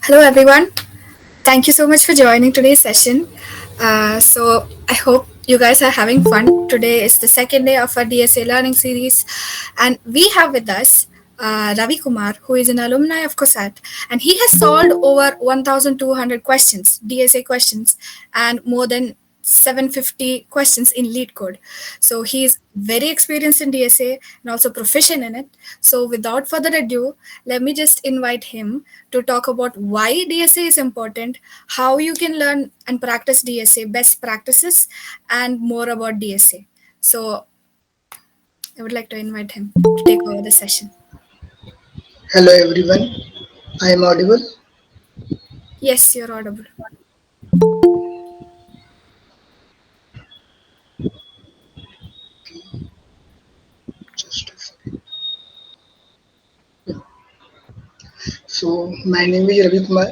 Hello, everyone. Thank you so much for joining today's session. So, I hope you guys are having fun. Today is the second day of our DSA learning series, and we have with us Ravi Kumar, who is an alumni of CUSAT, and he has solved over 1,200 questions, DSA questions, and more than 750 questions in Leetcode. So he's very experienced in DSA and also proficient in it. So without further ado, let me just invite him to talk about why DSA is important, how you can learn and practice DSA, best practices, and more about DSA. So I would like to invite him to take over the session. Hello everyone, I am audible. Yes, you're audible. Just a second. So my name is Ravi Kumar.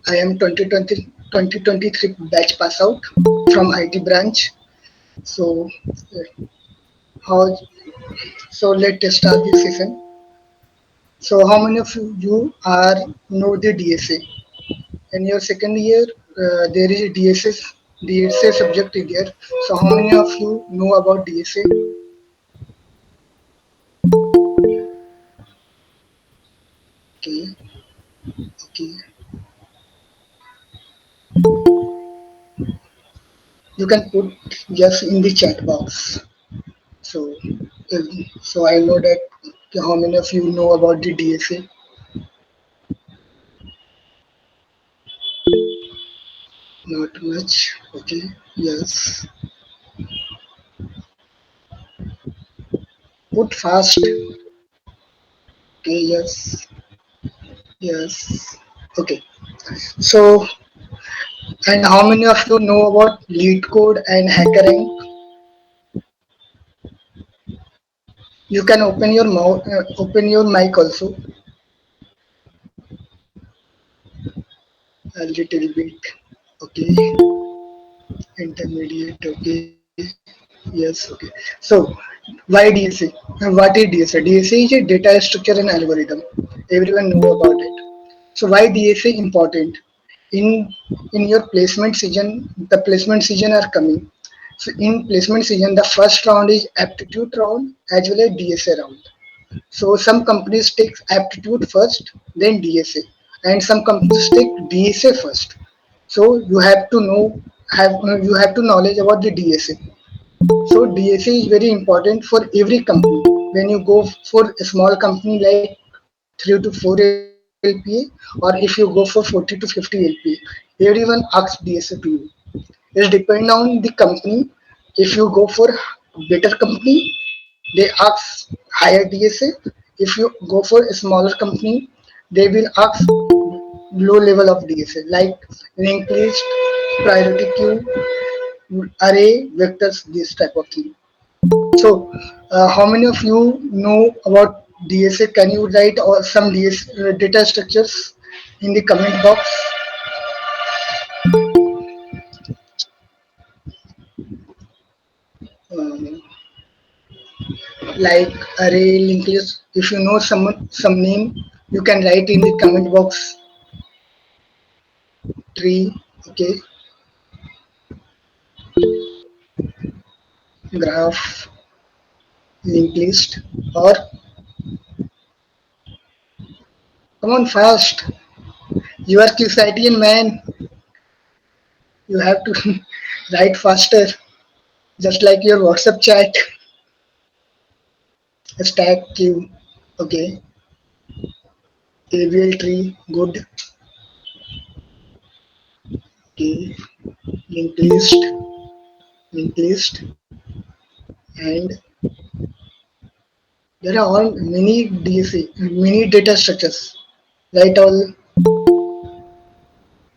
I am 2023 batch pass out from IT branch. So how? So let's start this session. So how many of you are know the DSA? In your second year, there is a DSA subject in there. So how many of you know about DSA? Okay, okay. You can put yes in the chat box. So, so I know that how many of you know about the DSA? Not much. Okay. Yes. Put fast. Okay. Yes. Yes. Okay. So, and how many of you know about lead code and hackering? You can open your mouth, open your mic also a little bit. Okay. Intermediate. Okay. Yes. Okay. So, why DSA? What is DSA? DSA is a data structure and algorithm. Everyone know about it. So why DSA important? In in your placement season, the placement season are coming. So in placement season, the first round is aptitude round as well as DSA round. So some companies take aptitude first, then DSA, and some companies take DSA first. So you have to knowledge about the DSA. So DSA is very important for every company. When you go for a small company like 3 to 4 LPA, or if you go for 40 to 50 LPA, everyone asks DSA to you. It depends on the company. If you go for better company, they ask higher DSA. If you go for a smaller company, they will ask low level of DSA like linked list, priority queue, array, vectors, this type of thing. So, how many of you know about DSA? Can you write or some data structures in the comment box? Um, like array, linked list. If you know some name, you can write in the comment box. Tree, okay, graph, linked list, or come on fast. You are CUSATian man. You have to write faster, just like your WhatsApp chat. Stack queue, okay. ABL tree, good. Okay. Linked list, linked list, and there are all many DSA, many data structures. Write all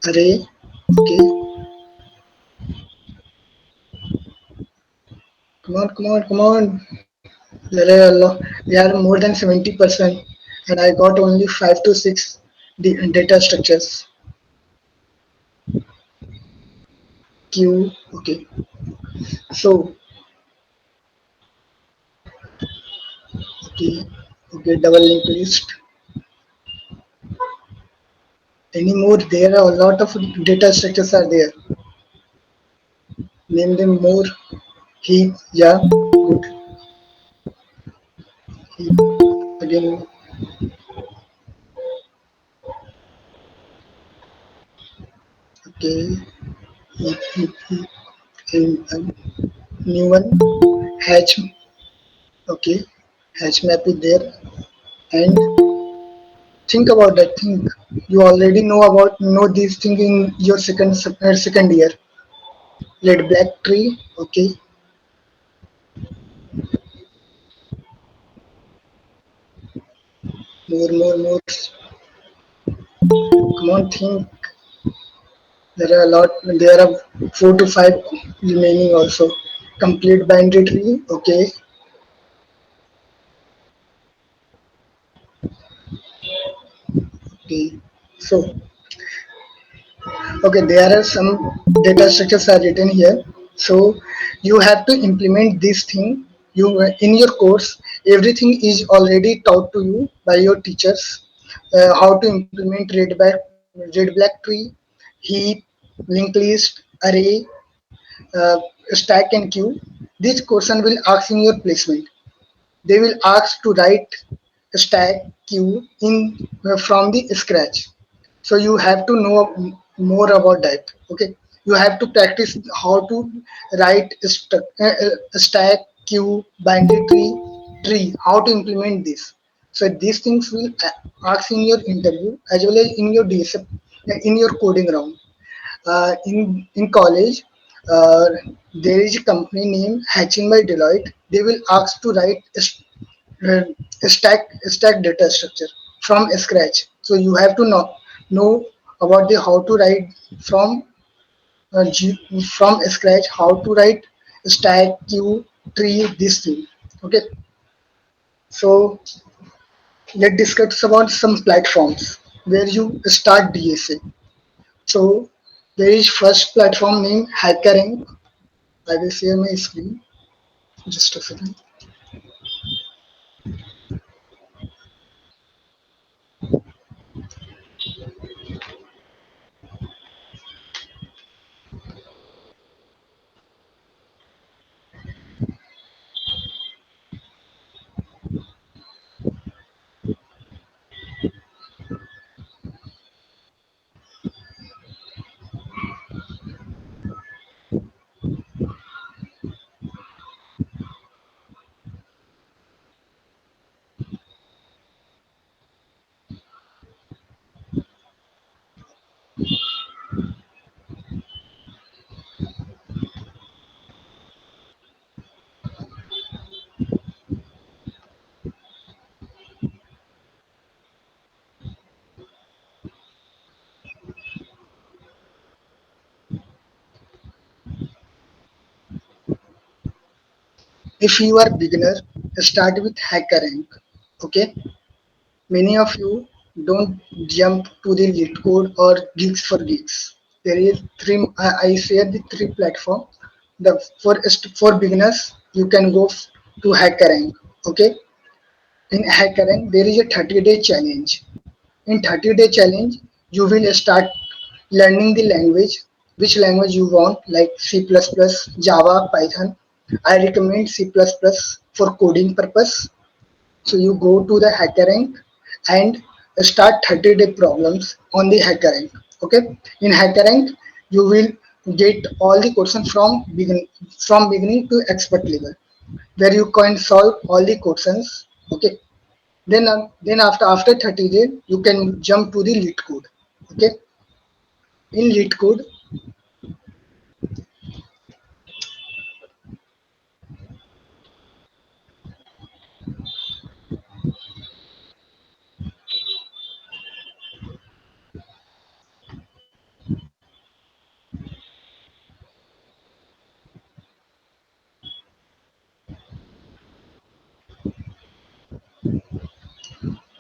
array, okay. Come on, come on, come on. There are more than 70%, and I got only 5 to 6 data structures. Q, okay. So, okay, okay, double linked list, Anymore, there are a lot of data structures are there. Name them more. Heap, yeah, good. Heap, again, okay. Heap. And new one, hatch, okay. Hatch map is there. And think about that thing. You already know these things in your second year. Red black tree, okay. More. Come on, think. There are a lot. There are 4 to 5 remaining also. Complete binary tree. Okay. Okay. So okay, there are some data structures are written here. So you have to implement this thing. You in your course, everything is already taught to you by your teachers. How to implement red black tree, heap, linked list, array, uh, stack and queue. This question will ask in your placement. They will ask to write a stack queue in from the scratch. So you have to know more about that. Okay, you have to practice how to write a stack queue binary tree, how to implement this. So these things will ask in your interview as well as in your DSA, in your coding round. In college, uh, there is a company named Hatching by Deloitte. They will ask to write uh, a stack data structure from scratch. So you have to know about the how to write from from scratch, how to write stack queue tree this thing. Okay, so let's discuss about some platforms where you start DSA. So there is first platform named HackerRank. I will share my screen. Just a second. If you are beginner, start with HackerRank. Okay, many of you don't jump to the Leetcode or Geeks for Geeks. There is three. I share the three platform. The for beginners, you can go to HackerRank. Okay, in HackerRank there is a 30-day challenge. In 30-day challenge, you will start learning the language, which language you want, like C++, Java, Python. I recommend C++ for coding purpose. So you go to the HackerRank and start 30-day problems on the HackerRank. Okay, in HackerRank you will get all the questions from beginning to expert level, where you can solve all the questions. Okay, then after 30 days you can jump to the lead code. Okay, in lead code,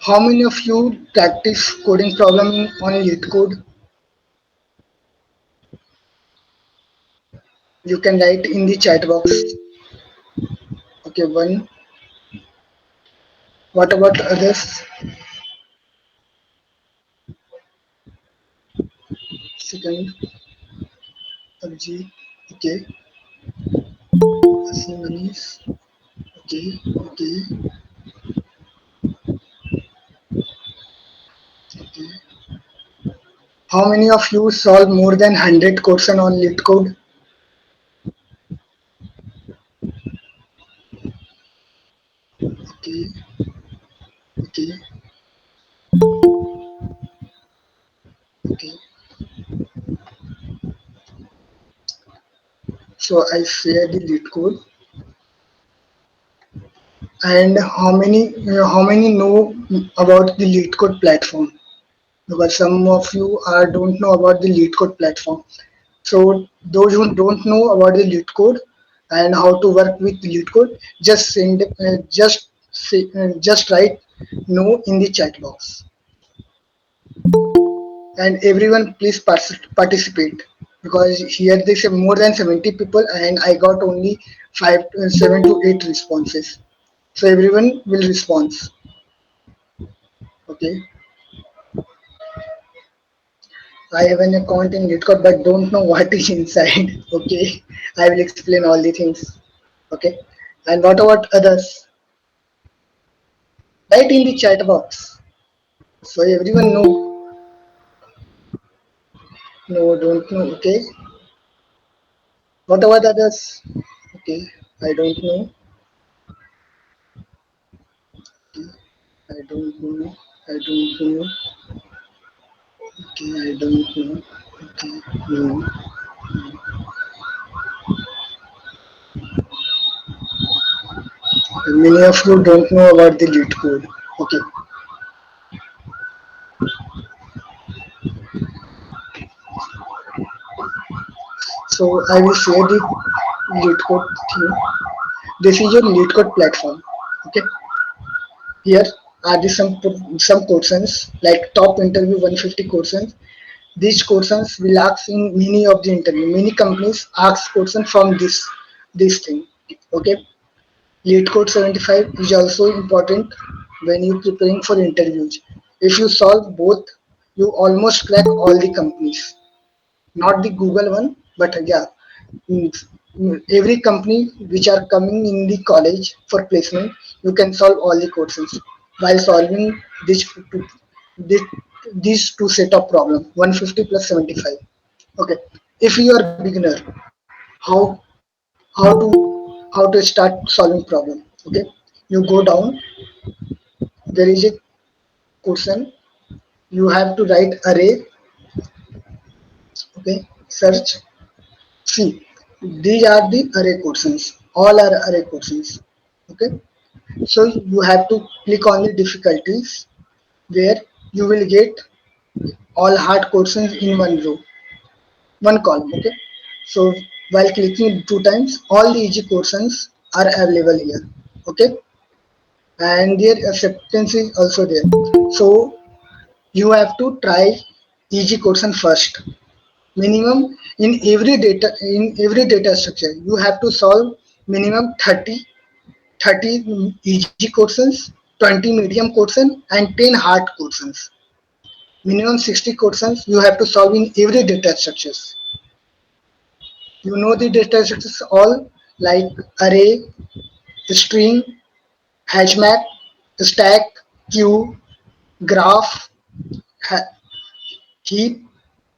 how many of you practice coding problem on lead code? You can write in the chat box. Okay, one. What about others? second, PUBG, okay, Asim Manish, okay, okay, okay. How many of you solve more than 100 question on Leetcode? Okay, okay, okay. So I share the Leetcode. And how many know about the Leetcode platform? Because some of you are don't know about the Leetcode platform. So those who don't know about the Leetcode and how to work with Leetcode, just write no in the chat box. And everyone please participate, because here they say more than 70 people and I got only 7 to 8 responses. So everyone will respond. Okay. I have an account in Leetcode but don't know what is inside. Okay. I will explain all the things. Okay. And what about others? Write in the chat box. So everyone know. No, don't know. Okay. What about others? Okay. I don't know. Okay. I don't know. I don't know. Okay. I don't know. Okay. No. Many of you don't know about the lead code. Okay. So I will share the lead code to you. This is your lead code platform. Okay. Here are the some questions like top interview 150 questions. These questions will ask in many of the interview. Many companies ask questions from this thing. Okay. Lead code 75 is also important when you preparing for interviews. If you solve both, you almost crack all the companies. Not the Google one, but yeah, mm, every company which are coming in the college for placement, you can solve all the questions while solving this, these two set of problem 150 plus 75. Okay, if you are beginner, how how to start solving problem? Okay, you go down. There is a question. You have to write array. Okay, search. See, these are the array questions. All are array questions. Okay, so you have to click on the difficulties where you will get all hard questions in one row, one column. Okay, so while clicking 2 times, all the easy questions are available here. Okay, and their acceptance is also there. So you have to try easy question first. Minimum in every data structure, you have to solve minimum 30 easy questions, 20 medium question, and 10 hard questions. Minimum 60 questions you have to solve in every data structures. You know the data structures all, like array, string, hash map, stack, queue, graph, heap,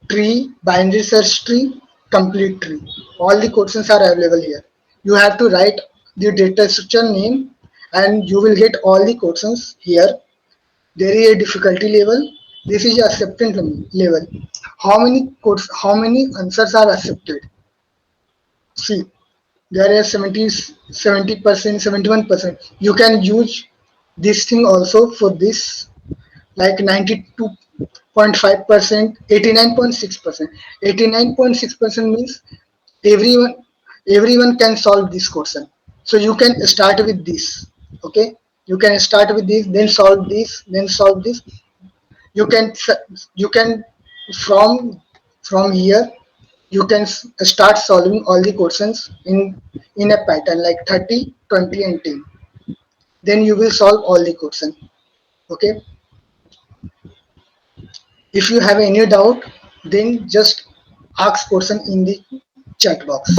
tree, binary search tree, complete tree. All the questions are available here. You have to write the data structure name and you will get all the questions here. There is a difficulty level. This is acceptance level. How many answers are accepted? See, there is 70%, 71%. You can use this thing also for this, like 92.5%, 89.6%. 89.6% means everyone everyone can solve this question. So you can start with this. Okay, you can start with this, then solve this, then solve this. You can from here you can start solving all the questions in a pattern like 30, 20, and 10. Then you will solve all the questions. Okay, if you have any doubt, then just ask question in the chat box.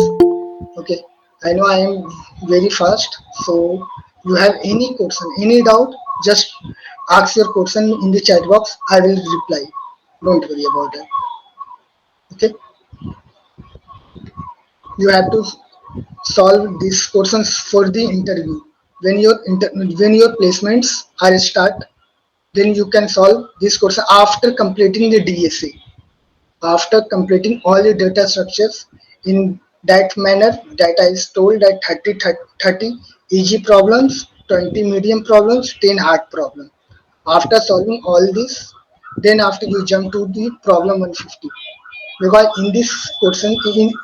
Okay, I know I am very fast, so you have any question, any doubt, just ask your question in the chat box. I will reply. Don't worry about that. Okay, you have to solve these questions for the interview. When your placements are start, then you can solve this question after completing the DSA. After completing all the data structures in that manner that I told, that 30 easy problems, 20 medium problems, 10 hard problem. After solving all this, then after you jump to the problem 150. Because in this question,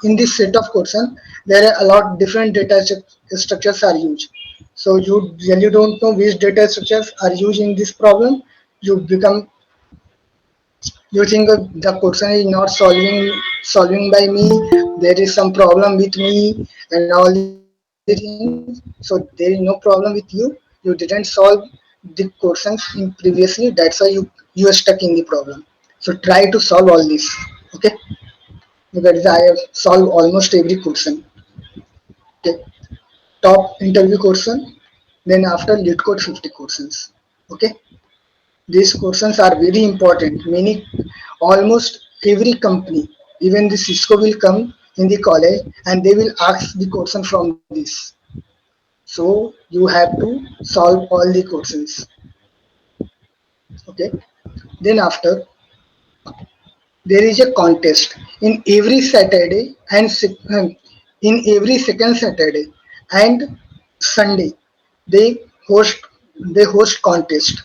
in this set of question, there are a lot different data structures are used. So you really don't know which data structures are used in this problem. You become, you think the question is not solving by me, there is some problem with me and all the things. So there is no problem with you, you didn't solve the questions in previously, that's why you are stuck in the problem. So try to solve all this. Okay, because I have solved almost every question. Okay, top interview question, then after lead code 50 questions. Okay, these questions are very important. Many, almost every company, even the Cisco will come in the college and they will ask the question from this. So you have to solve all the questions. Okay. Then after, there is a contest in every Saturday and in every second Saturday and Sunday. They host they host contest,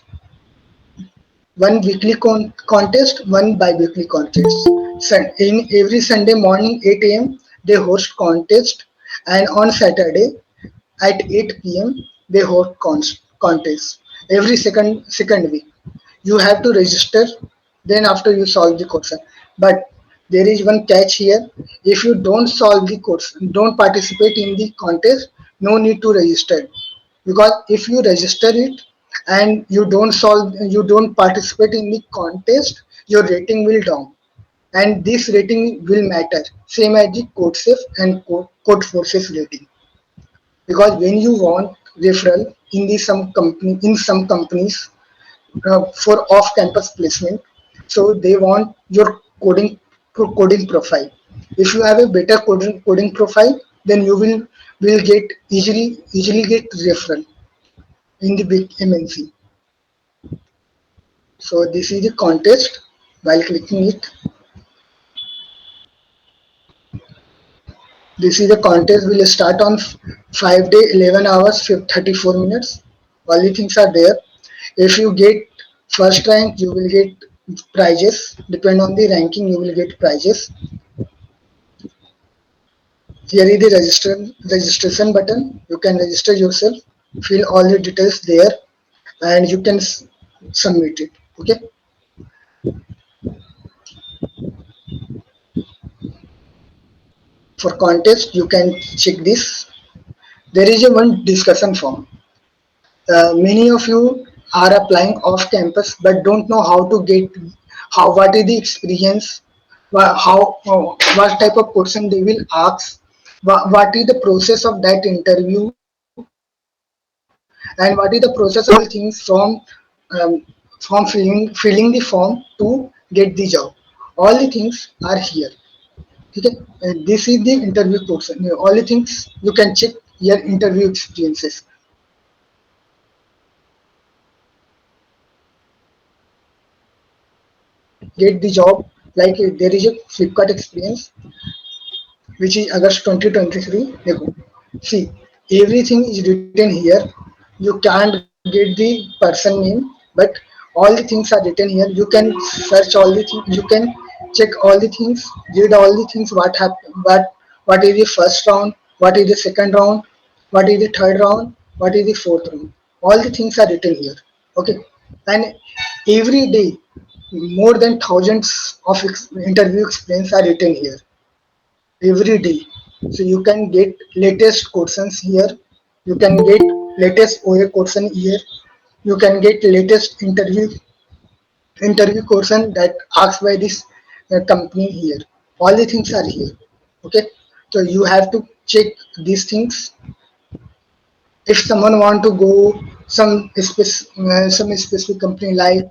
one weekly contest, one bi-weekly contest. In every Sunday morning 8 a.m. they host contest, and on Saturday at 8 p.m. they host contest. Every second week, you have to register. Then after you solve the question, but there is one catch here. If you don't solve the course, don't participate in the contest, no need to register, because if you register it and you don't participate in the contest, your rating will down, and this rating will matter same as the code safe and code forces rating. Because when you want referral in the some companies, for off campus placement, so they want your coding profile. If you have a better coding profile, then you will get easily get referral in the big MNC. So this is the contest. While clicking it, this is the contest will start on 5 day 11 hours 34 minutes. All the things are there. If you get first rank, you will get prizes. Depend on the ranking, you will get prizes. Here is the registration button. You can register yourself, fill all the details there, and you can submit it. Okay. For contest, you can check this. There is a one discussion form. Many of you are applying off campus but don't know how to get, how, what is the experience, what type of question they will ask, what is the process of that interview, and what is the process of all things from filling the form to get the job. All the things are here. Okay, this is the interview portion. All the things you can check your interview experiences. Get the job, like there is a Flipkart experience which is August 2023. देखो, see, everything is written here. You can't get the person name, but all the things are written here. You can search all the things, you can check all the things, read all the things, what happened, what is the first round, what is the second round, what is the third round, what is the fourth round. All the things are written here. Okay, and every day more than thousands of interview experience are written here every day. So you can get latest questions here. You can get latest OA question here. You can get latest interview question that asked by this company here. All the things are here. Okay, so you have to check these things. If someone want to go some specific company like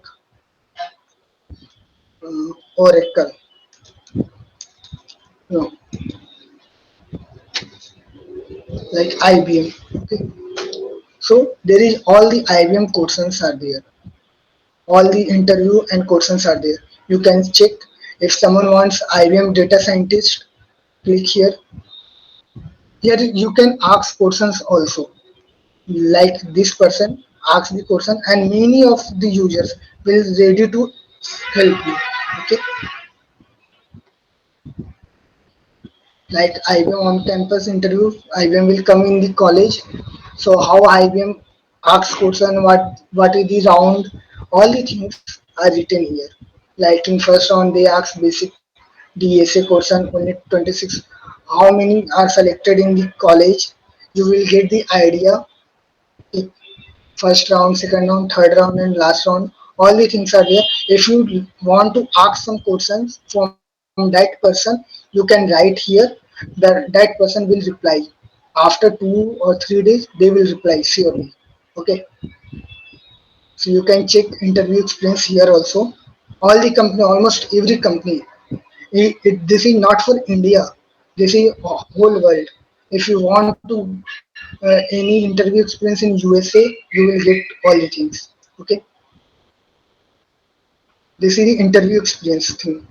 Oracle, no, like IBM. Okay, so there is all the IBM questions are there. All the interview and questions are there. You can check. If someone wants IBM data scientist, click here. Here you can ask questions also. Like this person asks the question, and many of the users will ready to help you. Okay, like IBM on campus interview, IBM will come in the college. So how IBM asks question, what is the round, all the things are written here. Like in first round they ask basic DSA question only 26. How many are selected in the college? You will get the idea. First round, second round, third round, and last round. All the things are there. If you want to ask some questions from that person, you can write here. That person will reply. After 2 or 3 days, they will reply surely. Okay. So you can check interview experience here also. All the company, almost every company. This is not for India. This is whole world. If you want to any interview experience in USA, you will get all the things. Okay, this is the interview experience thing.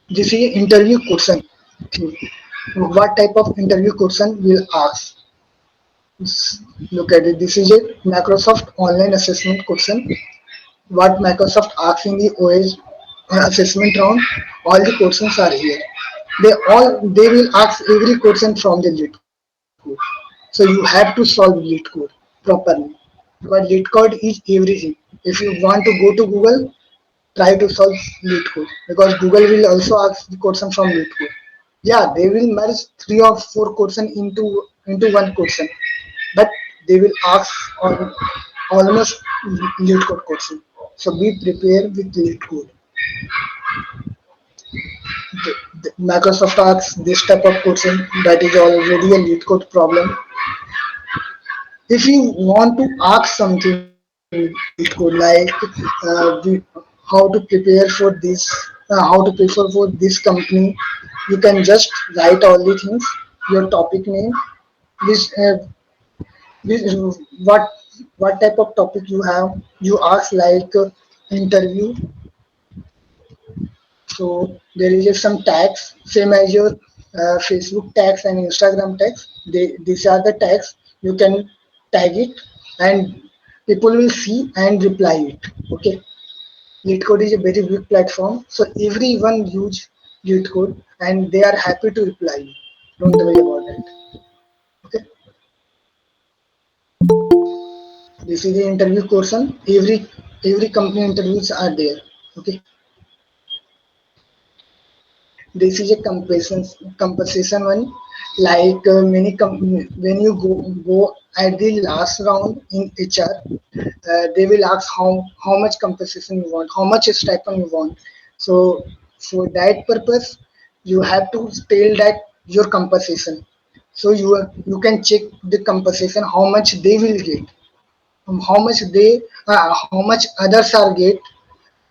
This is interview question thing. What type of interview question will ask? Look at it. This is a Microsoft online assessment question. What Microsoft asks in the OS assessment round, all the questions are here. They will ask every question from the lead code. So you have to solve lead code properly. Because lead code is everything. If you want to go to Google, try to solve lead code. Because Google will also ask the question from lead code. Yeah, they will merge 3 or 4 question into one question, but they will ask on almost lead code question. So be prepared with lead code. Microsoft asks this type of question that is already a lead code problem. If you want to ask something with lead code like how to prepare for this, how to prepare for this company, you can just write all the things, your topic name, this this what what type of topic you have. You ask like interview. So there is some tags, same as your Facebook tags and Instagram tags. These are the tags. You can tag it, and people will see and reply it. Okay, Leetcode is a very big platform, so everyone use Leetcode, and they are happy to reply you. Don't worry about that. Okay, this is the interview question. Every company interviews are there. Okay, this is a compensation one. Like when you go at the last round in HR, they will ask how much compensation you want, how much stipend you want. So for that purpose, you have to tell that your compensation. So you can check the compensation, how much they will get, how much others are get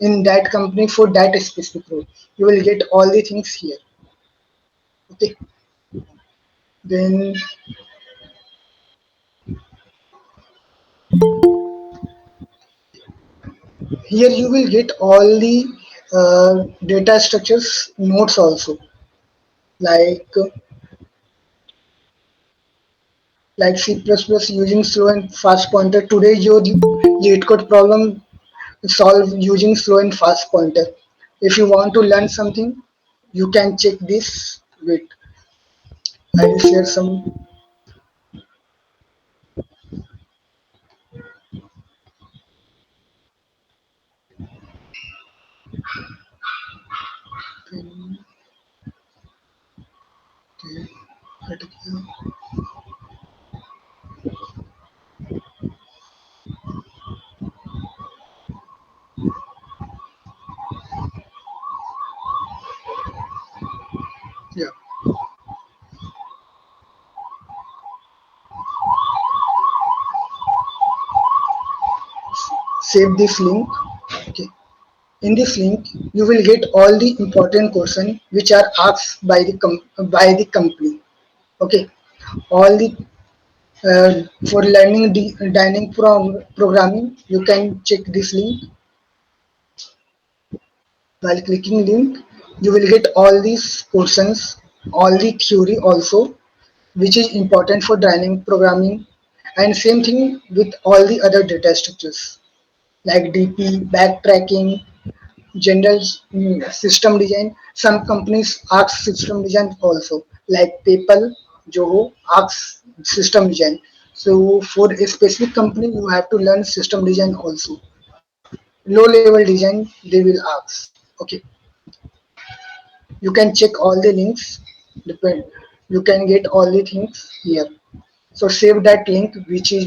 in that company for that specific role. You will get all the things here. Okay, then here you will get all the data structures notes also, like C++ using slow and fast pointer. Today your lead code problem solve using slow and fast pointer. If you want to learn something, you can check this. Wait, I will share some. save this link. Okay. In this link, you will get all the important questions which are asked by the company. Okay, all the for learning dining programming, you can check this link. While clicking link, you will get all these questions, all the theory also, which is important for dynamic programming, and same thing with all the other data structures like DP, backtracking, general system design. Some companies ask system design also, like PayPal, Joho asks system design. So for a specific company, you have to learn system design also. Low level design they will ask. Okay, you can check all the links. Depend, you can get all the things here. So save that link, which is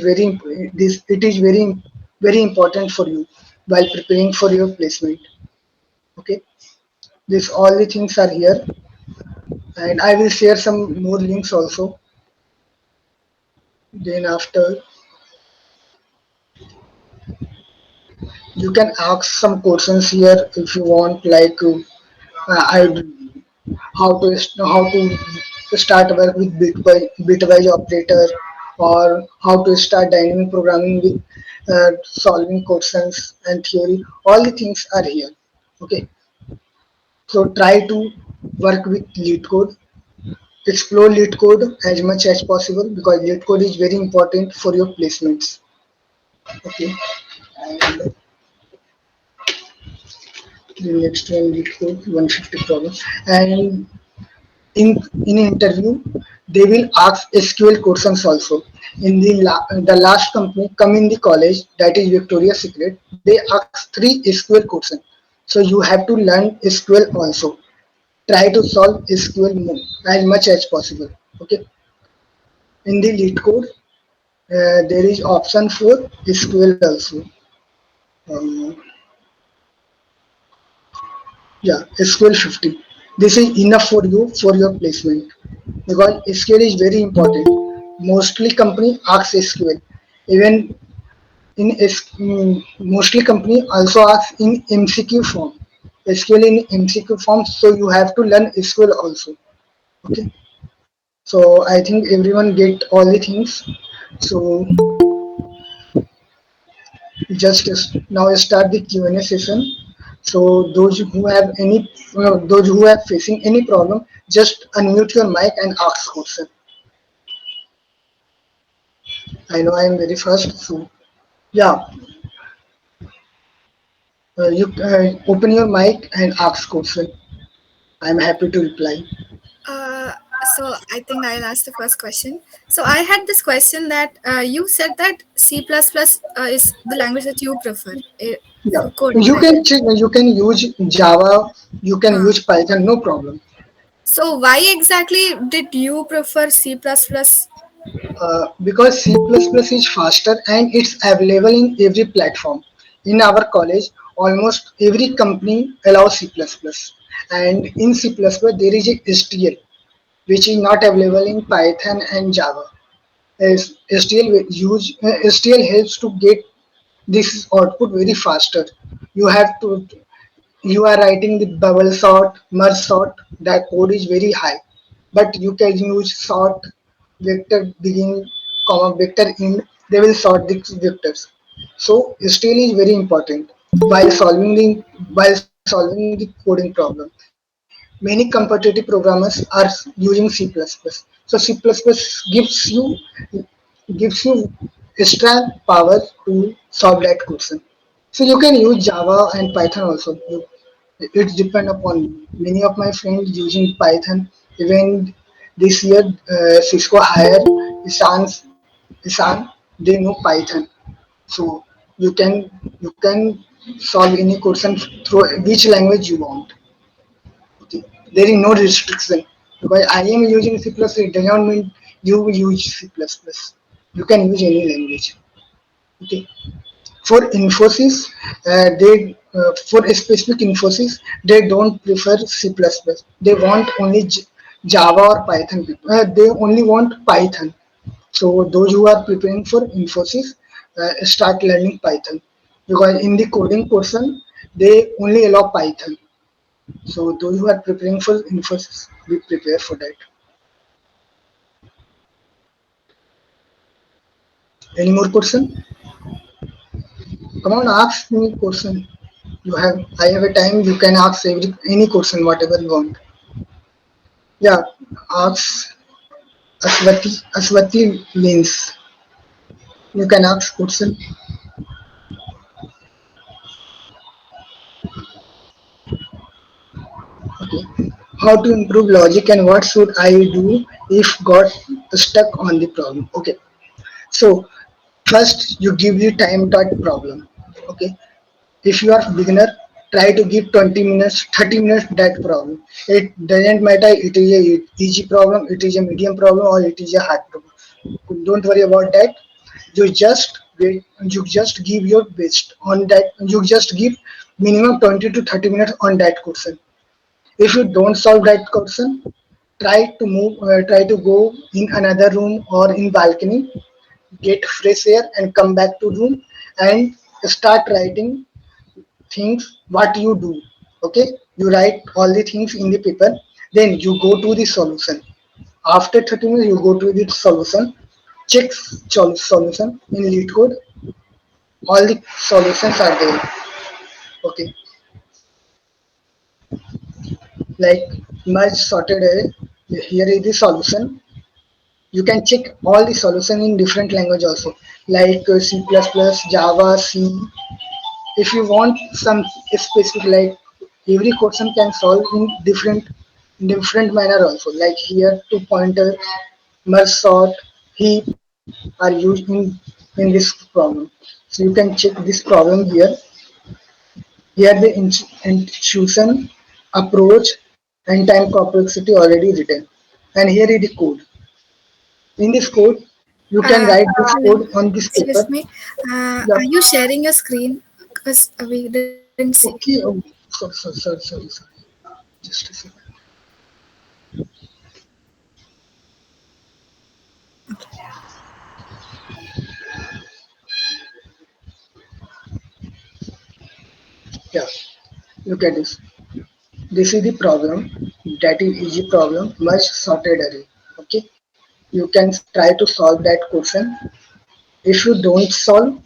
this it is very important for you while preparing for your placement. Okay, this all the things are here, and I will share some more links also. Then after, you can ask some questions here if you want, like I how to start work with bitwise operator, or how to start dynamic programming with solving questions and theory. All the things are here. Okay, so try to work with lead code. Explore lead code as much as possible because lead code is very important for your placements. Okay, and the next one lead code 150 problems. And in in interview they will ask SQL questions also. In the last company come in the college, that is Victoria's Secret, they ask three SQL questions. So you have to learn SQL also. Try to solve SQL as much as possible. Okay. In the lead code, there is option for SQL also. Um, Yeah, SQL 50. This is enough for you for your placement because SQL is very important. Mostly company asks SQL. Even mostly company also asks in MCQ form. SQL in MCQ form, so you have to learn SQL also. Okay. So I think everyone get all the things. So now start the Q&A session. So those who are facing any problem, just unmute your mic and ask question. I know I am very fast, so yeah, you open your mic and ask question. I am happy to reply. Uh, so I think I'll ask the first question. So I had this question that you said that C++ is the language that you prefer Yeah, for coding, right? you can use Java, you can Uh, use Python, no problem. so why exactly did you prefer C++? Because C++ is faster and it's available in every platform. In our college, almost every company allows C++. And in C++, there is a STL, which is not available in Python and Java. As STL helps to get this output very faster. You have to you are writing the bubble sort, merge sort, that code is very high. But you can use sort, vector begin, comma, vector end, they will sort the vectors. So still is very important while solving the coding problem. Many competitive programmers are using C++. So C++ gives you extra power to solve that question. So you can use Java and Python also. It depend upon you. Many of my friends using Python. Even this year, Cisco hired Isan. They know Python, so you can solve any question through which language you want. Okay. There is no restriction because I am using C++. It does not mean you use C++. You can use any language. Okay. For Infosys, for a specific Infosys, they don't prefer C++. They want only Java or Python. They only want Python. So those who are preparing for Infosys, start learning Python because in the coding portion they only allow Python. So those who are preparing for Infosys, be prepared for that. Any more question? Come on, ask me question. You have I have a time. You can ask any question, whatever you want. Yeah, ask Aswati means. You can ask question. How to improve logic and what should I do if got stuck on the problem? Okay. So first you give the time dot problem. Okay. If you are beginner, try to give 20 minutes, 30 minutes that problem. It doesn't matter it is a easy problem, it is a medium problem or it is a hard problem. Don't worry about that. You just wait, you just give your best on that. You just give minimum 20 to 30 minutes on that question. If you don't solve that question, try to go in another room or in balcony, get fresh air and come back to room and start writing things what you do. Okay, you write all the things in the paper, then you go to the solution. After 30 minutes, you go to the solution, check solution in Leetcode. All the solutions are there. Okay, like merge sorted array. Here is the solution. You can check all the solution in different language also, like C++, Java, C. If you want some specific, like every question can solve in different manner also. Like here, two pointer, merge sort, heap are used in this problem. So you can check this problem here. Here the institution, approach, and time complexity already written. And here is the code. In this code, you can write this Hello. code on this Excuse paper. me. Yeah. Are you sharing your screen? Because we didn't see. Okay. Oh, sorry. Just a second. Yeah. Look at this. This is the problem. That is easy problem. Much sorted array. Okay. You can try to solve that question. If you don't solve,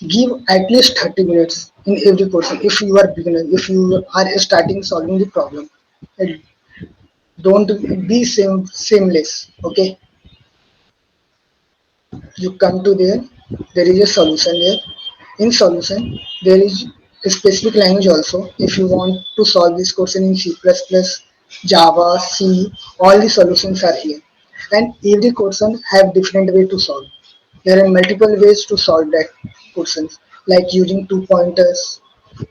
give at least 30 minutes in every question. If you are beginner, if you are starting solving the problem, and don't be seamless. Okay. You come to there is a solution there. In solution, there is a specific language also. If you want to solve this question in C++, Java, C, all the solutions are here. And every question have different way to solve. There are multiple ways to solve that questions, like using two pointers,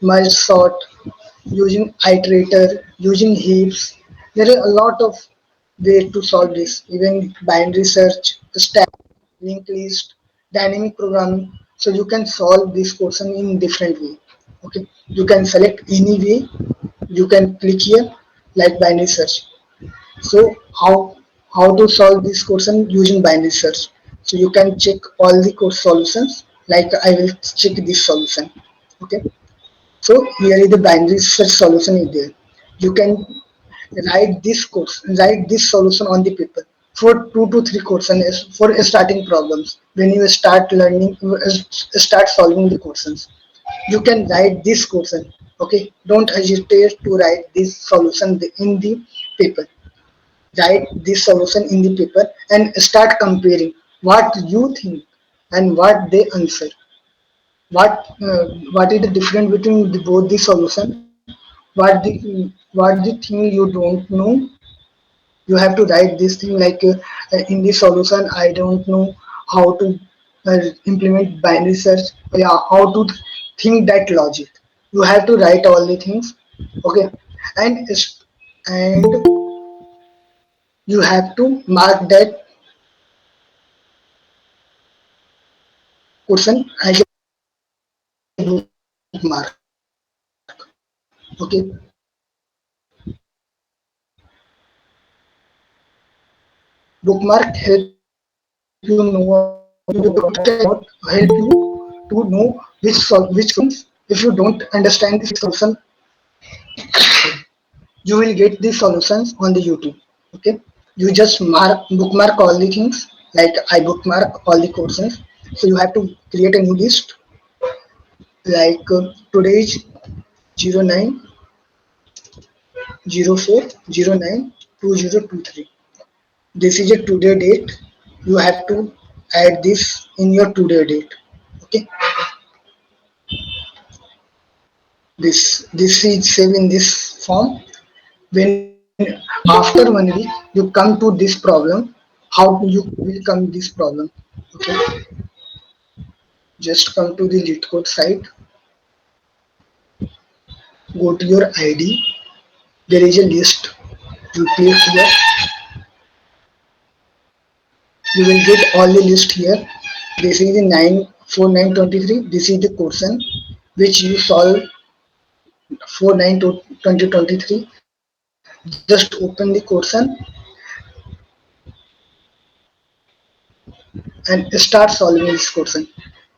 merge sort, using iterator, using heaps. There are a lot of ways to solve this. Even binary search, stack, linked list, dynamic programming. So you can solve this question in different way. Okay, you can select any way. You can click here like binary search. So how to solve this question using binary search? So you can check all the code solutions. Like I will check this solution. Okay. So here is the binary search solution is there. You can write this solution on the paper for 2 to 3 questions for starting problems. When you start learning, start solving the questions, you can write this question. Okay, don't hesitate to write this solution in the paper. Write this solution in the paper and start comparing what you think and what they answer. What is the difference between both the solution? What the thing you don't know, you have to write this thing like in the solution I don't know how to implement binary search. Yeah, how to think that logic. You have to write all the things. Okay, and and you have to mark that question as a bookmark. Okay, bookmark help you know about it cannot help you to know which solutions. If you don't understand the solution, you will get the solutions on the YouTube. Okay, you just bookmark all the things, like I bookmark all the courses. So you have to create a new list, like today's 09 04 09 2023. This is a today date. You have to add this in your today date. Okay, this is saved in this form. When after 1 week you come to this problem, how you will come this problem. Okay, just come to the Leetcode site, go to your ID, there is a list, you click here, you will get all the list here. This is the 94923. This is the question which you solve for 9 to 2023. Just open the question and start solving this question.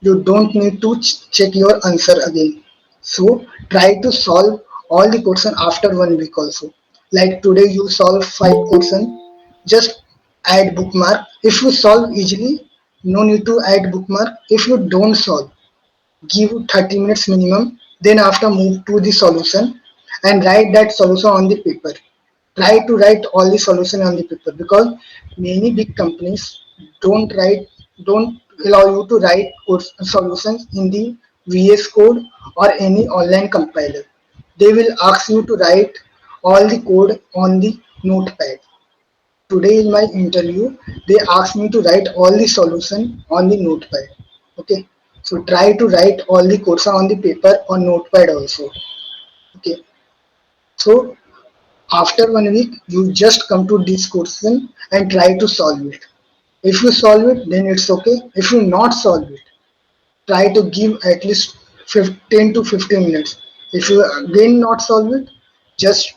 You don't need to check your answer again. So try to solve all the question after 1 week also. Like today you solve 5 question, just add bookmark. If you solve easily, no need to add bookmark. If you don't solve, give 30 minutes minimum, then after move to the solution and write that solution on the paper. Try to write all the solution on the paper, because many big companies don't allow you to write solutions in the VS Code or any online compiler. They will ask you to write all the code on the notepad. Today in my interview, they asked me to write all the solution on the notepad. Okay, so try to write all the codes on the paper or notepad also. Okay, so after 1 week you just come to this question and try to solve it. If you solve it, then it's okay. If you not solve it, try to give at least 15 to 15 minutes. If you again not solve it, just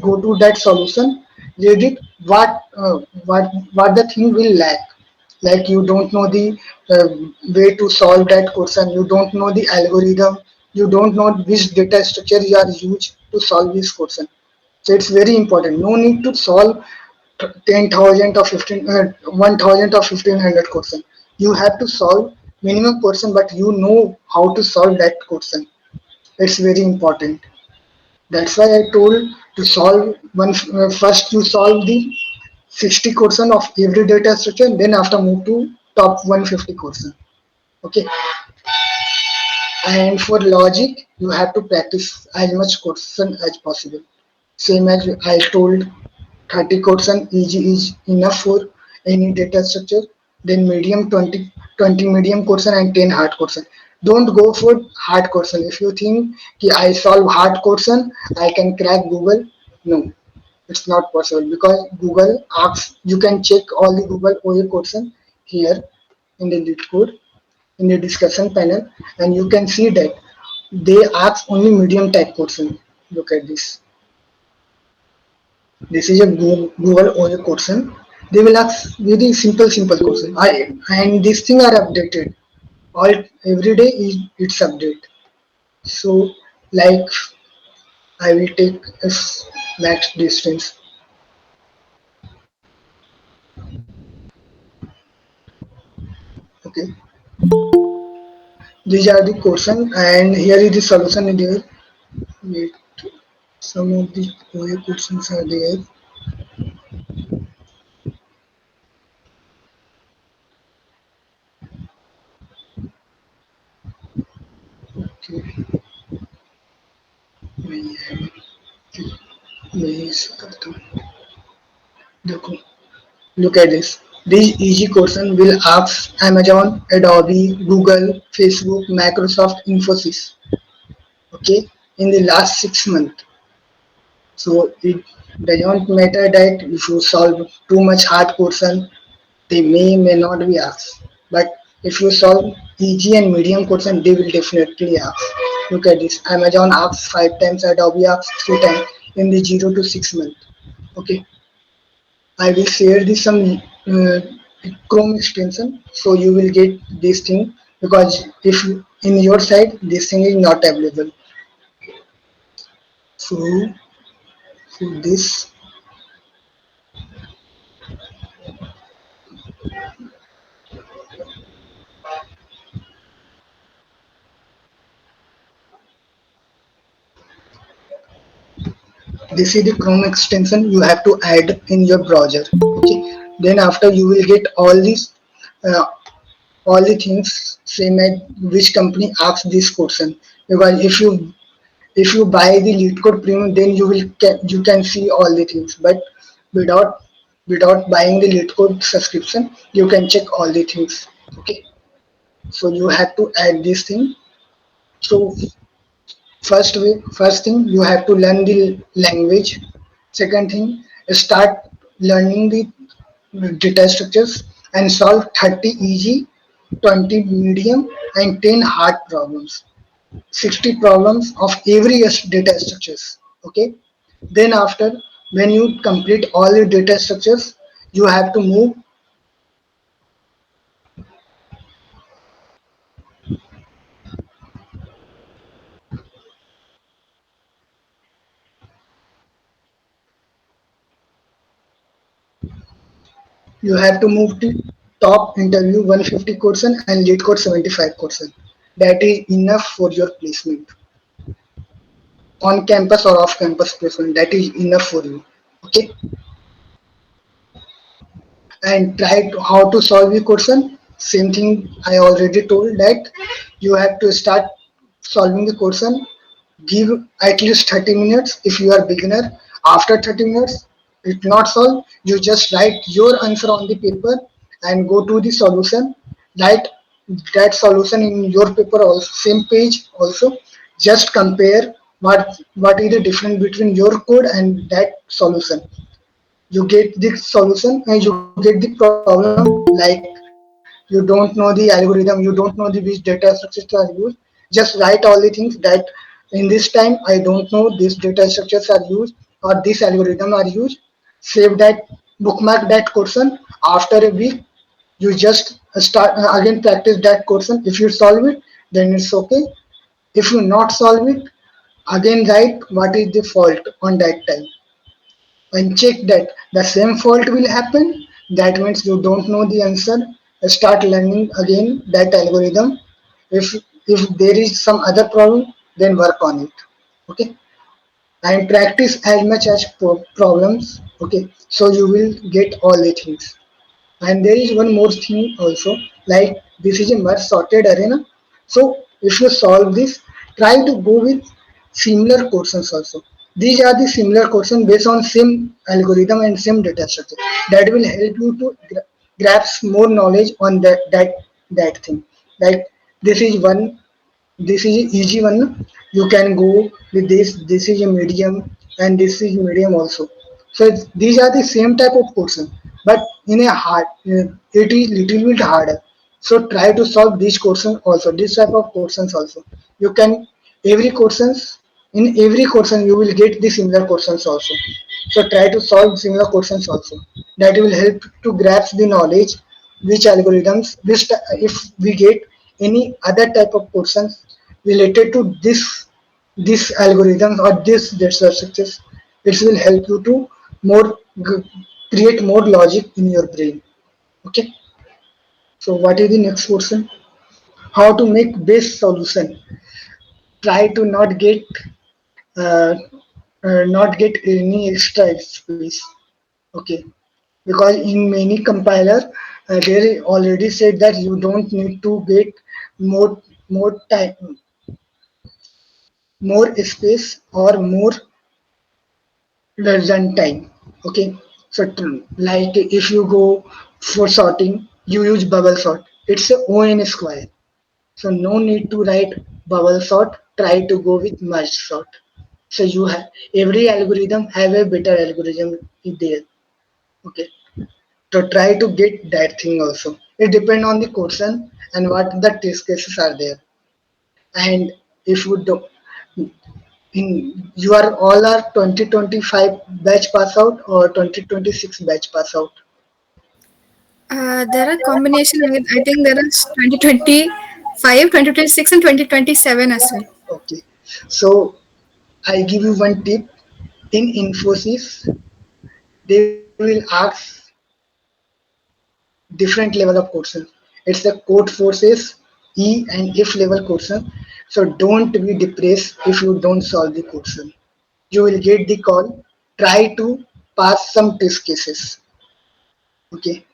go to that solution, read it, what the thing will lack. Like you don't know the uh, way to solve that question, you don't know the algorithm, you don't know which data structure you are used to solve this question. So it's very important. No need to solve 10,000 or 1,000 or 1,500 question. You have to solve minimum question, but you know how to solve that question. It's very important. That's why I told to solve first you solve the 60 question of every data structure, then after move to top 150 question. Okay, and for logic, you have to practice as much question as possible. Same as I told, 30 question easy is enough for any data structure. Then medium 20 medium question and 10 hard question. Don't go for hard question. If you think कि I solve hard question, I can crack Google. No, it's not possible, because Google asks, you can check all the Google OA question here in the lead code, in the discussion panel, and you can see that they ask only medium type question. Look at this. This is a Google OA question. They will ask very simple question. And these things are updated. All every day is it's update. So like I will take as max distance. Okay. These are the question and here is the solution in there. Wait, some of the OA questions are there. Okay. मैं मैं ऐसे करता हूँ. देखो. Look at this. These easy question will ask Amazon, Adobe, Google, Facebook, Microsoft, Infosys. Okay, in the last 6 months. So it doesn't matter that if you solve too much hard question, they may not be asked. But if you solve easy and medium question, they will definitely ask. Look at this. Amazon asks 5 times, Adobe asks 3 times in the 0 to 6 months. Okay, I will share this some Chrome extension, so you will get this thing because if in your side this thing is not available. So, so this is the Chrome extension you have to add in your browser. Okay, then after you will get uh, all the things same as which company asks this question, because if you buy the Leetcode premium, then you can see all the things, but without buying the Leetcode subscription you can check all the things. Okay, so you have to add this thing. So first thing you have to learn the language. Second thing, start learning the data structures and solve 30 easy, 20 medium, and 10 hard problems. 60 problems of every data structures. Okay, then after, when you complete all your data structures, you have to move you have to move to top interview 150 question and lead code 75 question. That is enough for your placement on campus or off campus placement. That is enough for you. Okay, and try to how to solve the question. Same thing I already told, that you have to start solving the question. Give at least 30 minutes if you are beginner. After 30 minutes, if not solved, you just write your answer on the paper and go to the solution. Write that solution in your paper also, same page also. Just compare what is the difference between your code and that solution. You get the solution and you get the problem, like you don't know the algorithm, you don't know the which data structures are used. Just write all the things that in this time I don't know these data structures are used or this algorithm are used. Save that, bookmark that question. After a week, you just start again practice that question. If you solve it, then it's okay. If you not solve it, again write what is the fault on that time and check that the same fault will happen. That means you don't know the answer. Start learning again that algorithm. If there is some other problem, then work on it. Okay, and practice as much as problems. Okay, so you will get all the things. And there is one more thing also, like this is a much sorted arena. So if you solve this, try to go with similar questions also. These are the similar questions based on same algorithm and same data structure. That will help you to grasp more knowledge on that thing. Like this is one, this is easy one. You can go with this is a medium, and this is medium also. So these are the same type of question, but in a hard, it is little bit harder. So try to solve these questions also, this type of questions also. You can every questions, in every question you will get the similar questions also. So try to solve similar questions also. That will help to grasp the knowledge, which algorithms, if we get any other type of questions related to this algorithms or this data structures, it will help you to more create more logic in your brain. Okay, so what is the next question? How to make best solution? Try to uh, not get any extra space. Okay, because in many compiler, they already said that you don't need to get more more time, more space or more runtime. Okay, so like if you go for sorting, you use bubble sort. It's a on square, so no need to write bubble sort. Try to go with merge sort. So you have every algorithm have a better algorithm there. Okay, so try to get that thing also. It depend on the question and what the test cases are there. And if you do, in you are all are 2025 batch pass out or 2026 batch pass out. There are combination. I think there is 2020. 5, 2026, and 2027 as well. Okay. So I give you one tip. In Infosys, they will ask different level of questions. It's the code forces E and if level question. So don't be depressed if you don't solve the question. You will get the call. Try to pass some test cases. Okay.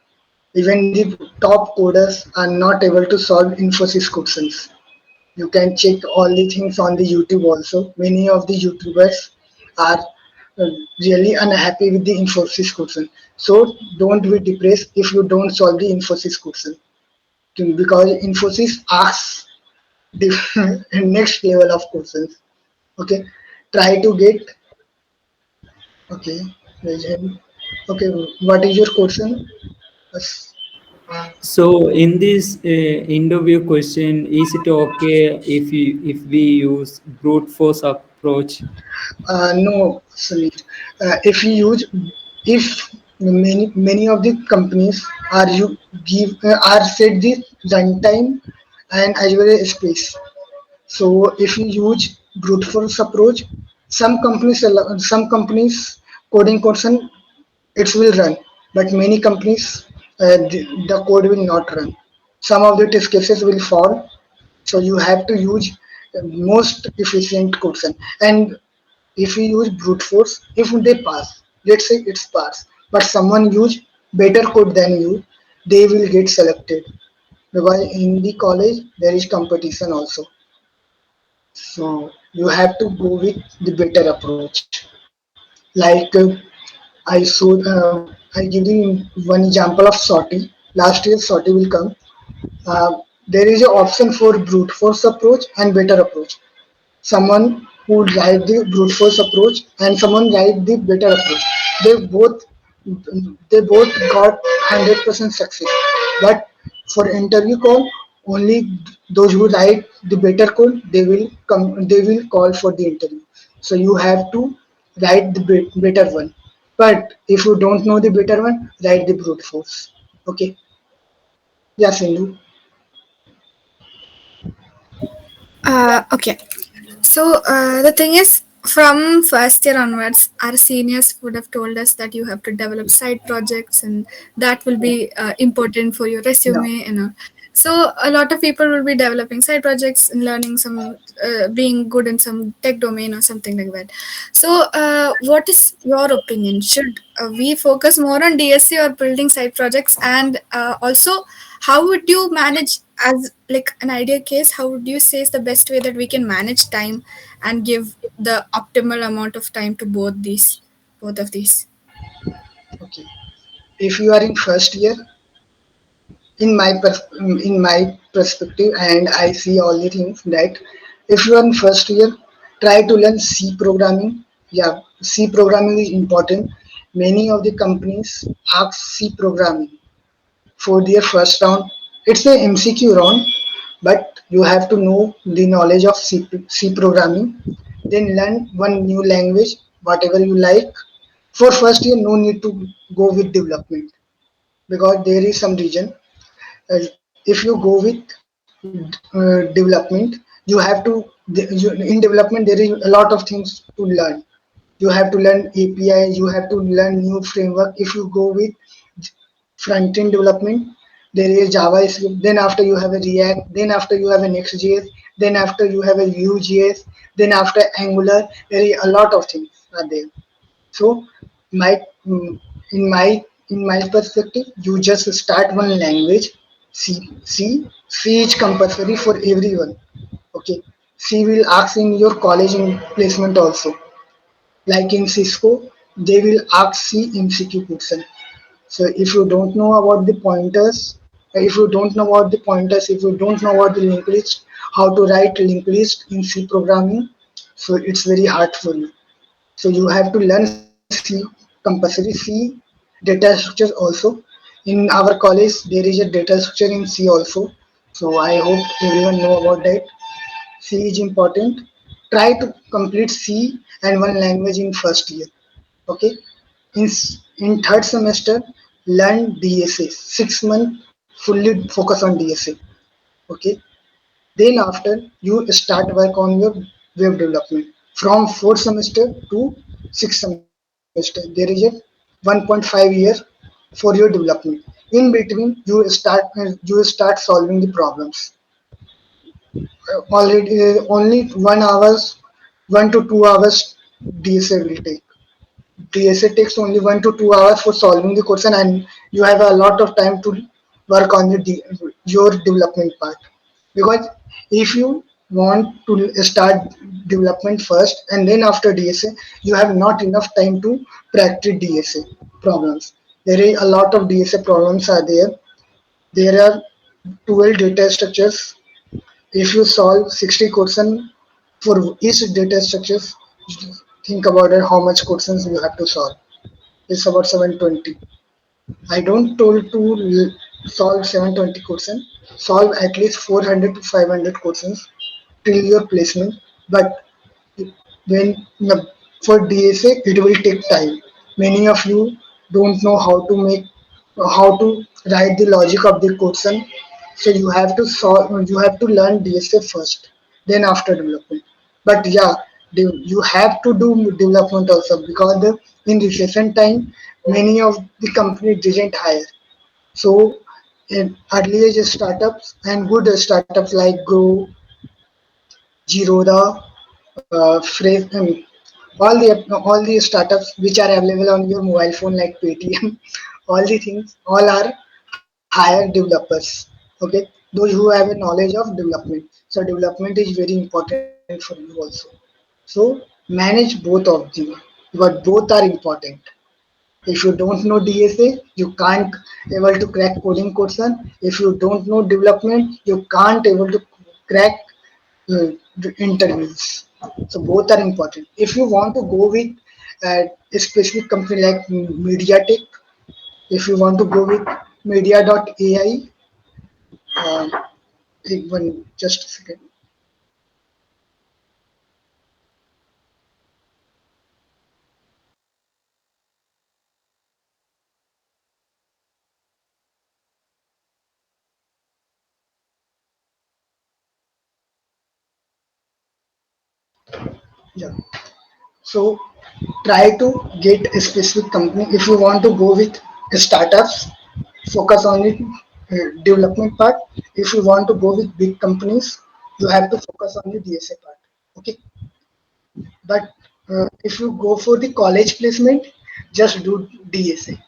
Even the top coders are not able to solve Infosys questions. You can check all the things on the YouTube also. Many of the YouTubers are uh, really unhappy with the Infosys question. So don't be depressed if you don't solve the Infosys question. Because Infosys asks the next level of questions. Okay, try to get. Okay, okay. What is your question? Yes. So in this interview question, is it okay if we use brute force approach? No, Sunil. If you use, if many of the companies are you give are set the runtime and as well as space. So if you use brute force approach, some companies coding question it will run, but many companies the code will not run. Some of the test cases will fall, so you have to use most efficient question. And if you use brute force, if they pass, let's say it's pass, but someone use better code than you, they will get selected because in the college there is competition also. So you have to go with the better approach. Like I give you one example of sortie. Last year sortie will come. There is an option for brute force approach and better approach. Someone who write the brute force approach and someone write the better approach. They both they both got 100% success. But for interview call, only those who write the better code they will come. They will call for the interview. So you have to write the better one. But if you don't know the better one, write the brute force. Okay. Yeah, Sindhu. Okay. So the thing is, from first year onwards, our seniors would have told us that you have to develop side projects, and that will be important for your Yeah. resume. So a lot of people will be developing side projects and learning some, being good in some tech domain or something like that. So, what is your opinion? Should we focus more on DSC or building side projects, and also, how would you manage, as like an ideal case, how would you say is the best way that we can manage time and give the optimal amount of time to both of these? Okay. If you are in first year, in my perspective, and I see all the things that if you are in first year, try to learn C programming. Yeah, C programming is important. Many of the companies ask C programming for their first round. It's a MCQ round, but you have to know the knowledge of C programming. Then learn one new language, whatever you like. For first year, no need to go with development because there is some reason. If you go with development, you have to in development there is a lot of things to learn. You have to learn API, you have to learn new framework. If you go with front end development, there is JavaScript. Then after you have a React. Then after you have a Next.js. Then after you have a Vue.js. Then after Angular. There is a lot of things are there. So my in my perspective, you just start one language. C is compulsory for everyone. Okay, C will ask in your college in placement also. Like in Cisco, they will ask C MCQ question. So if you don't know about the pointers, if you don't know about the pointers, if you don't know about the linked list, how to write linked list in C programming, so it's very hard for you. So you have to learn C, compulsory C, data structures also. In our college, there is a data structure in C also. So I hope everyone know about that. C is important. Try to complete C and one language in first year. Okay. In third semester, learn DSA. 6 months fully focus on DSA. Okay. Then after you start work on your web development from fourth semester to sixth semester. There is a 1.5 year for your development. In between, you start solving the problems. Already only 1 hours, 1 to 2 hours DSA will take. DSA takes only 1 to 2 hours for solving the question, and you have a lot of time to work on your development part. Because if you want to start development first and then after DSA, you have not enough time to practice DSA problems. There is a lot of DSA problems are there. There are 12 data structures. If you solve 60 questions for each data structures, think about it, how much questions you have to solve. It's about 720. I don't told to solve 720 questions. Solve at least 400 to 500 questions till your placement. But when for DSA, it will take time. Many of you don't know how to write the logic of the question. So you have to solve. You have to learn DSA first, then after development. But yeah, you have to do development also because in recession time, many of the company didn't hire. So in early age startups and good startups like Go, Zerodha, Phrase, all the startups which are available on your mobile phone like Paytm, all the things, all are hire developers. Okay, those who have a knowledge of development. So development is very important for you also. So manage both of them, but both are important. If you don't know DSA, you can't able to crack coding question. If you don't know development, you can't able to crack the interviews. So both are important. If you want to go with a specific company like MediaTek, if you want to go with Media.ai, uh, one just a second. Yeah. So try to get a specific company. If you want to go with startups, focus on the development part. If you want to go with big companies, you have to focus on the DSA part. Okay, but if you go for the college placement, just do DSA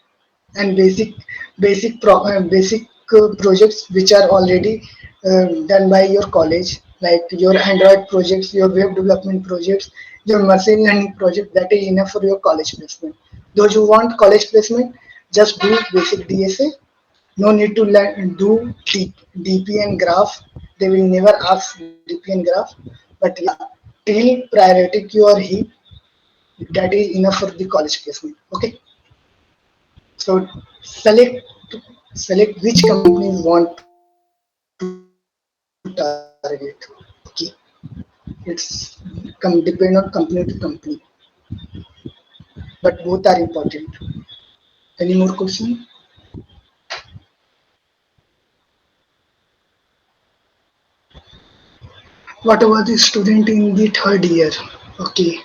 and basic projects which are already done by your college, like your Android projects, your web development projects, your machine learning project. That is enough for your college placement. Those who want college placement, just do basic DSA. No need to learn do DP and graph. They will never ask DP and graph. But yeah, till priority Q or he, that is enough for the college placement. Okay. So select select which company you want to target. Okay, it's depend on company to company, but both are important. Any more question? What about the student in the third year? Okay,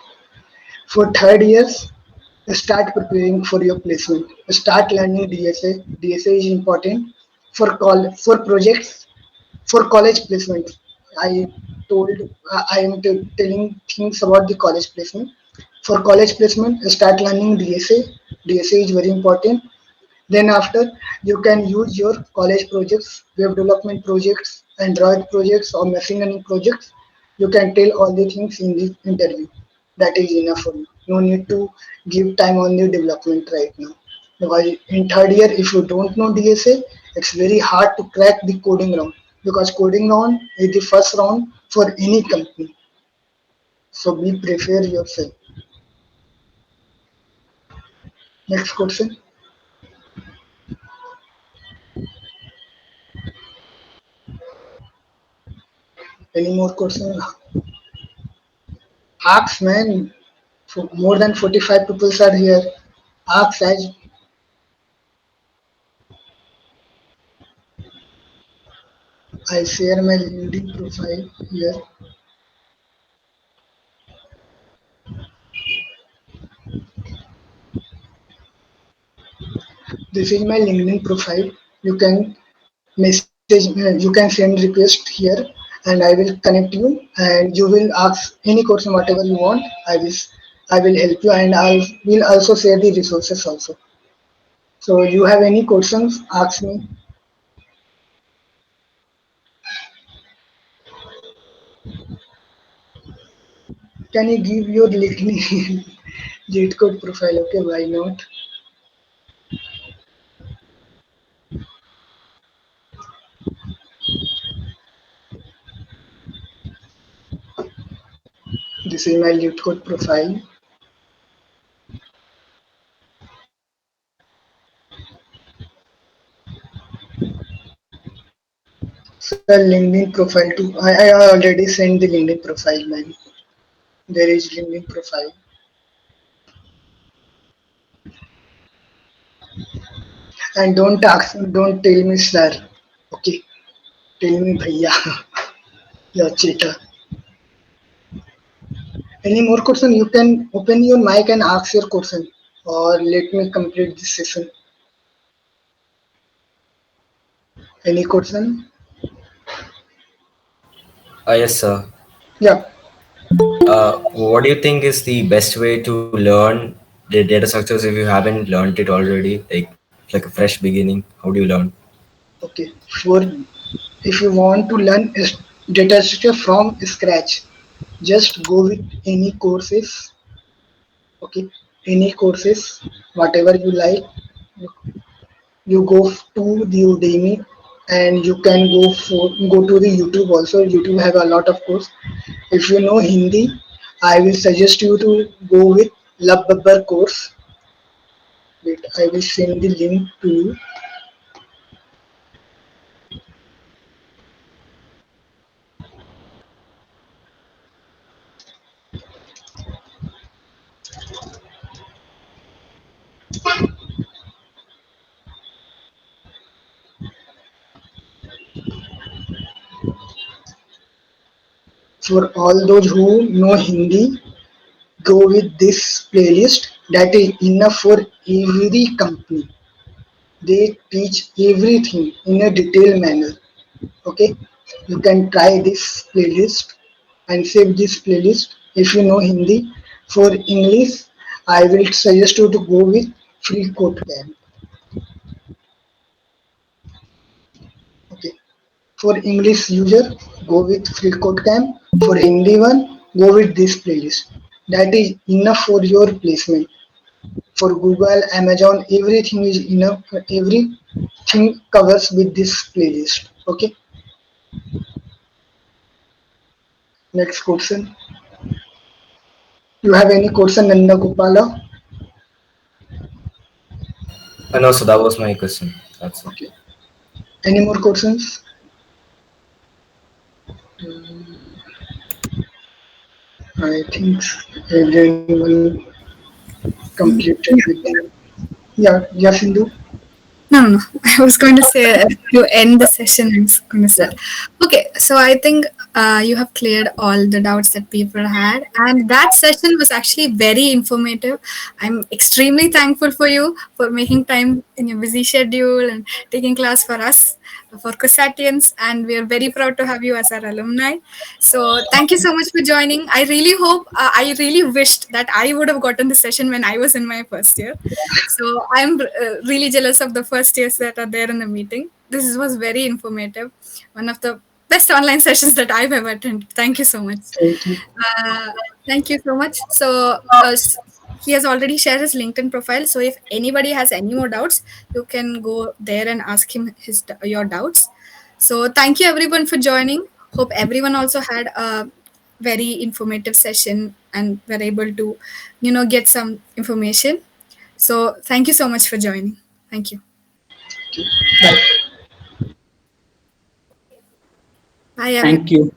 for third years, start preparing for your placement. Start learning DSA. DSA is important for projects, for college placement. I told I am telling things about the college placement. For college placement, start learning DSA. DSA is very important. Then after, you can use your college projects, web development projects, Android projects, or machine learning projects. You can tell all the things in the interview. That is enough for you. No need to give time on the development right now. Because in third year, if you don't know DSA, it's very hard to crack the coding round. Because coding round is the first round for any company. So be prepare yourself. Next question. Any more questions? Ask man. More than 45 people are here. Ask as I share my LinkedIn profile here. This is my LinkedIn profile. You can you can send request here, and I will connect you. And you will ask any question, whatever you want. I will help you, and I will also share the resources also. So you have any questions? Ask me. Can you give your LinkedIn Leetcode profile? Okay, why not? This is my Leetcode profile. Sir, LinkedIn profile too. I already sent the LinkedIn profile, man. There is LinkedIn profile. And don't tell me sir. Okay, tell me bhaiya. Yeah, cheater. Any more question? You can open your mic and ask your question, or let me complete this session. Any question? Yes, sir. Yeah. What do you think is the best way to learn the data structures if you haven't learned it already? Like a fresh beginning. How do you learn? Okay. For if you want to learn data structure from scratch, just go with any courses. Okay, any courses, whatever you like. You go to the Udemy, and you can go to the YouTube also. YouTube have a lot of course. If you know Hindi, I will suggest you to go with Love Babbar course. Wait, I will send the link to you. For all those who know Hindi, go with this playlist. That is enough for every company. They teach everything in a detailed manner. Okay, you can try this playlist and save this playlist. If you know Hindi, for English I will suggest you to go with free code camp. Okay, for English user, go with free code camp. For Hindi one, go with this playlist. That is enough for your placement. For Google, Amazon, everything is enough. Everything covers with this playlist. Okay, next question. You have any question, Nanda Gopala? No, so that was my question. That's it. Okay. Any more questions? I think everyone completed Yeah. with them. Yeah, yeah, Sindhu. No, no, no. I was going to say to end the session. I was going to start. Okay, so I think you have cleared all the doubts that people had, and that session was actually very informative. I'm extremely thankful for you for making time in your busy schedule and taking class for us, for CUSATians, and we are very proud to have you as our alumni. So thank you so much for joining. I really hope, I really wished that I would have gotten the session when I was in my first year. So I'm really jealous of the first years that are there in the meeting. This was very informative. One of the best online sessions that I've ever attended. Thank you so much. Thank you. Uh, Thank you so much. So he has already shared his LinkedIn profile. So if anybody has any more doubts, you can go there and ask him your doubts. So thank you everyone for joining. Hope everyone also had a very informative session and were able to, get some information. So thank you so much for joining. Thank you. Okay. Bye. Bye, everyone. Thank you.